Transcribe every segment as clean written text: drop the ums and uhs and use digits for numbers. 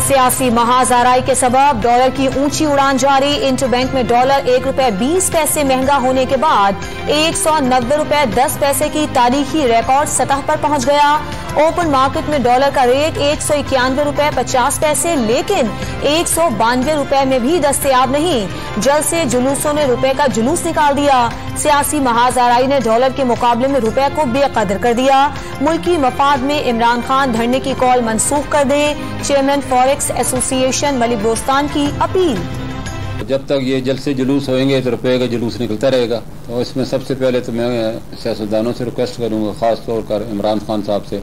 सियासी महाज़ाराई के सबब डॉलर की ऊंची उड़ान जारी। इंटरबैंक में डॉलर ₹1.20 महंगा होने के बाद ₹190.10 की तारीखी रिकॉर्ड सतह पर पहुंच गया। ओपन मार्केट में डॉलर का रेट ₹191.50, लेकिन ₹192 में भी दस्तयाब नहीं। जल्द से जुलूसों ने रुपए का जुलूस निकाल दिया। सियासी महाज़ाराई ने डॉलर के मुकाबले में रुपए को बेकदर कर दिया। मुल्की मफाद में इमरान खान धरने की कॉल मंसूख कर दें। Chairman forex association Malik Bostan की अपील। जब तक ये जलसे जुलूस होंगे तो रुपये का जुलूस निकलता रहेगा। तो इसमें सबसे पहले तो मैं सियासतदानों से रिक्वेस्ट करूँगा, ख़ास तौर पर इमरान खान साहब से,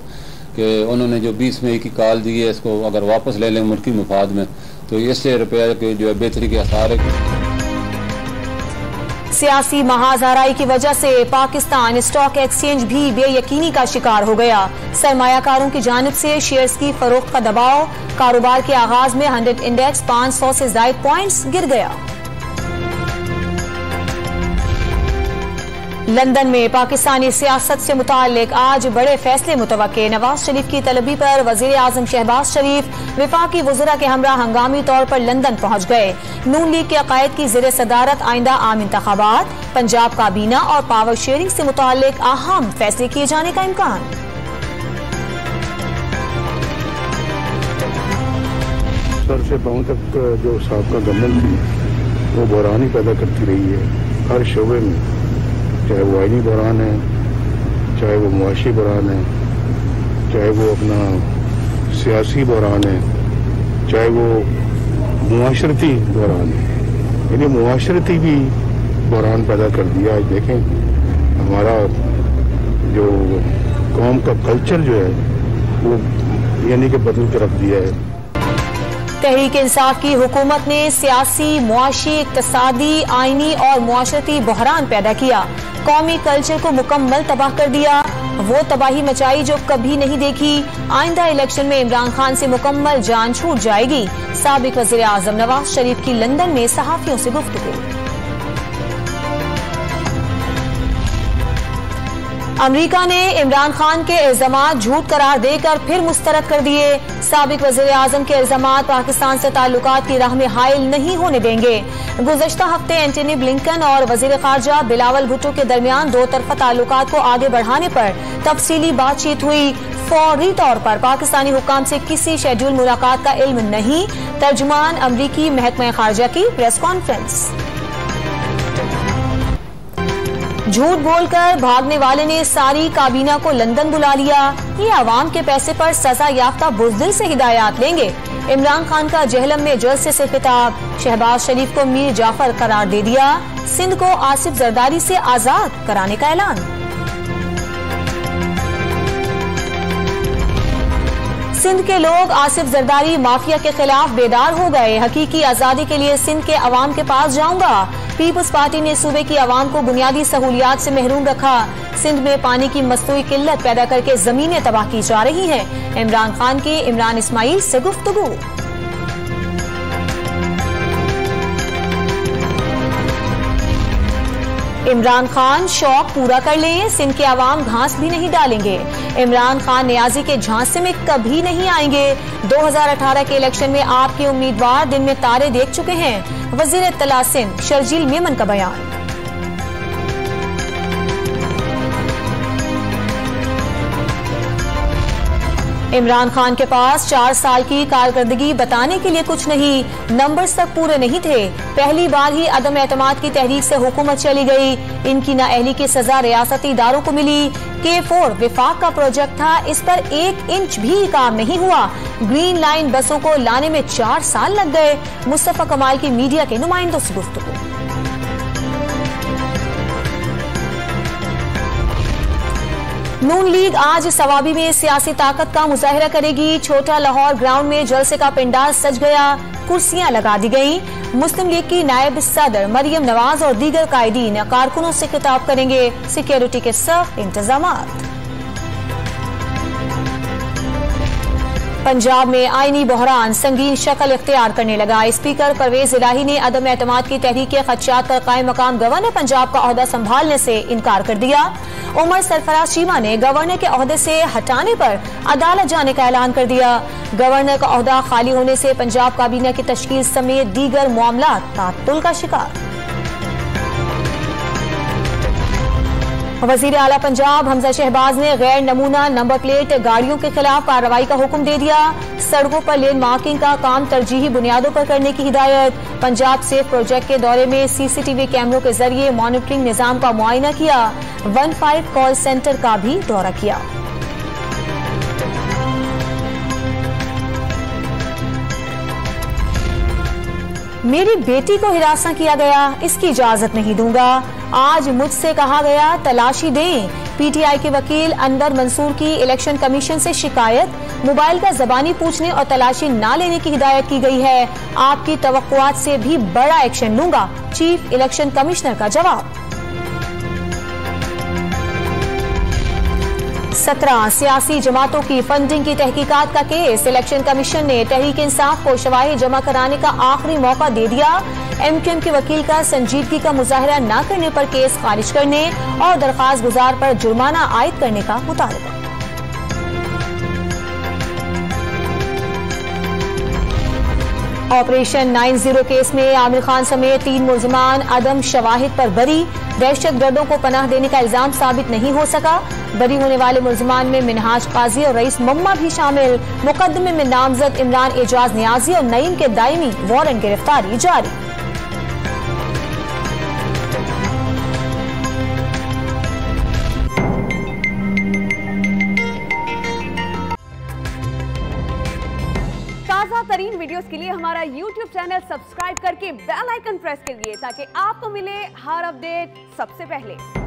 कि उन्होंने जो 20 मई की कॉल दी है इसको अगर वापस ले लें मुल्की मफाद में, तो इससे रुपये के जो है बेहतरी के आसार है। सियासी महाज़ाराई की वजह से पाकिस्तान स्टॉक एक्सचेंज भी बेयकीनी का शिकार हो गया। सरमायाकारों की जानिब से शेयर्स की फरोख्त का दबाव। कारोबार के आगाज में 100 इंडेक्स 500 से ज़ायद पॉइंट्स गिर गया। लंदन में पाकिस्तानी सियासत से मुताल्लिक आज बड़े फैसले मुतवक्के। नवाज शरीफ की तलबी पर वजीर आजम शहबाज शरीफ वफाकी वज़रा के हमरा हंगामी तौर पर लंदन पहुंच गए। नून लीग के अकायद की ज़ेर सदारत आइंदा आम इंतखाबात, पंजाब काबीना और पावर शेयरिंग से मुताल्लिक अहम फैसले किए जाने का इम्कान। सर से पांव तक जो साबका गवर्नमेंट थी वो बहरान ही पैदा करती रही है हर शोबे में, चाहे वो आईनी बहरान है, चाहे वो मुआशी बहरान है, चाहे वो अपना सियासी बहरान है, चाहे वो मुआशरती बहरान है। यानी मुआशरती भी बहरान पैदा कर दिया। आज देखें हमारा जो कौम का कल्चर जो है वो यानी कि बदल के रख दिया है। तहरीक इंसाफ की हुकूमत ने सियासी, मुआशी, इक्तसादी, आईनी और मुआशरती बहरान पैदा किया। कौमी कल्चर को मुकम्मल तबाह कर दिया। वो तबाही मचाई जो कभी नहीं देखी। आइंदा इलेक्शन में इमरान खान से मुकम्मल जान छूट जाएगी। साबिक वज़ीर आज़म नवाज शरीफ की लंदन में सहाफियों से गुफ्तगू। अमरीका ने इमरान खान के इल्जामात झूठ करार देकर फिर मुस्तरद कर दिए। साबिक वज़ीर आज़म के इल्जामात पाकिस्तान से ताल्लुकात की राह में हाइल नहीं होने देंगे। गुज़श्ता हफ्ते एंटनी ब्लिंकन और वज़ीर ख़ारजा बिलावल भुट्टो के दरमियान दो तरफ़ा ताल्लुकात को आगे बढ़ाने पर तफसीली बातचीत हुई। फौरी तौर पर पाकिस्तानी हुक्काम से किसी शेड्यूल मुलाकात का इल्म नहीं। तर्जुमान अमरीकी महकमा ख़ारजा की प्रेस कॉन्फ्रेंस। झूठ बोलकर भागने वाले ने सारी काबीना को लंदन बुला लिया। ये आवाम के पैसे पर सजा याफ्ता बुज़दिल से हिदायत लेंगे। इमरान खान का जहलम में जलसे से खिताब। शहबाज शरीफ को मीर जाफर करार दे दिया। सिंध को आसिफ जरदारी से आजाद कराने का ऐलान। सिंध के लोग आसिफ जरदारी माफिया के खिलाफ बेदार हो गए। हकीकी आजादी के लिए सिंध के अवाम के पास जाऊंगा। पीपल्स पार्टी ने सूबे की आवाम को बुनियादी सहूलियात से महरूम रखा। सिंध में पानी की मस्तूई किल्लत पैदा करके जमीनें तबाह की जा रही हैं। इमरान खान की इमरान इस्माइल से गुफ्तगू। इमरान खान शौक पूरा कर लें, सिंध के अवाम घास भी नहीं डालेंगे। इमरान खान न्याजी के झांसे में कभी नहीं आएंगे। 2018 के इलेक्शन में आपके उम्मीदवार दिन में तारे देख चुके हैं। वजीर इत्तला सिंध शर्जील मेमन का बयान। इमरान खान के पास 4 साल की कारकर्दगी बताने के लिए कुछ नहीं। नंबर्स तक पूरे नहीं थे। पहली बार ही अदम एतमाद की तहरीक से हुकूमत चली गई। इनकी नाअहली की सजा रियासती इदारों को मिली। K4 विफाक का प्रोजेक्ट था, इस पर 1 इंच भी काम नहीं हुआ। ग्रीन लाइन बसों को लाने में 4 साल लग गए। मुस्तफा कमाल की मीडिया के नुमाइंदों से गुफ्तगू। नून लीग आज सवाबी में सियासी ताकत का मुजाहिरा करेगी। छोटा लाहौर ग्राउंड में जलसे का पंडाल सज गया। कुर्सियां लगा दी गई। मुस्लिम लीग की नायब सदर मरियम नवाज और दीगर कायदीन कारकुनों से खिताब करेंगे। सिक्योरिटी के सख्त इंतजामात। पंजाब में आईनी बहरान संगीन शक्ल इख्तियार करने लगा। स्पीकर परवेज इलाही ने अदम एतमाद की तहरीक के खदशात पर कायम मकाम गवर्नर पंजाब का ओहदा संभालने से इनकार कर दिया। उमर सरफराज चीमा ने गवर्नर के ओहदे से हटाने पर अदालत जाने का ऐलान कर दिया। गवर्नर का ओहदा खाली होने से पंजाब काबीना की तश्कील समेत दीगर मामलात तातुल का शिकार। वजीर आला पंजाब हमजा शहबाज ने गैर नमूना नंबर प्लेट गाड़ियों के खिलाफ कार्रवाई का हुक्म दे दिया। सड़कों पर लेन मार्किंग का काम तरजीही बुनियादों पर करने की हिदायत। पंजाब सेफ प्रोजेक्ट के दौरे में सीसीटीवी कैमरों के जरिए मॉनिटरिंग निजाम का मुआयना किया। 15 कॉल सेंटर का भी दौरा किया। मेरी बेटी को हिरासत किया गया, इसकी इजाजत नहीं दूंगा। आज मुझसे कहा गया तलाशी दें। पीटीआई के वकील अनवर मंसूर की इलेक्शन कमीशन से शिकायत। मोबाइल का जबानी पूछने और तलाशी न लेने की हिदायत की गई है। आपकी तवक्कुआत से भी बड़ा एक्शन लूंगा, चीफ इलेक्शन कमिश्नर का जवाब। 17 सियासी जमातों की फंडिंग की तहकीकात का केस। इलेक्शन कमीशन ने तहरीक इंसाफ को शवाहिद जमा कराने का आखिरी मौका दे दिया। एमक्यूएम के वकील का संजीदगी का मुजाहरा न करने पर केस खारिज करने और दरखास्त गुजार पर जुर्माना आयद करने का मुतालबा। ऑपरेशन 90 केस में आमिर खान समेत 3 मुलजिमान अदम शवाहिद पर बरी। दहशतगर्दों को पनाह देने का इल्जाम साबित नहीं हो सका। बरी होने वाले मुलजिमान में मिनहाज काजी और रईस मम्मा भी शामिल। मुकदमे में नामजद इमरान एजाज नियाजी और नईम के दायमी वारंट गिरफ्तारी जारी। ताज़ा तरीन वीडियोस के लिए हमारा YouTube चैनल सब्सक्राइब करके बेल आइकन प्रेस करिए ताकि आपको मिले हर अपडेट सबसे पहले।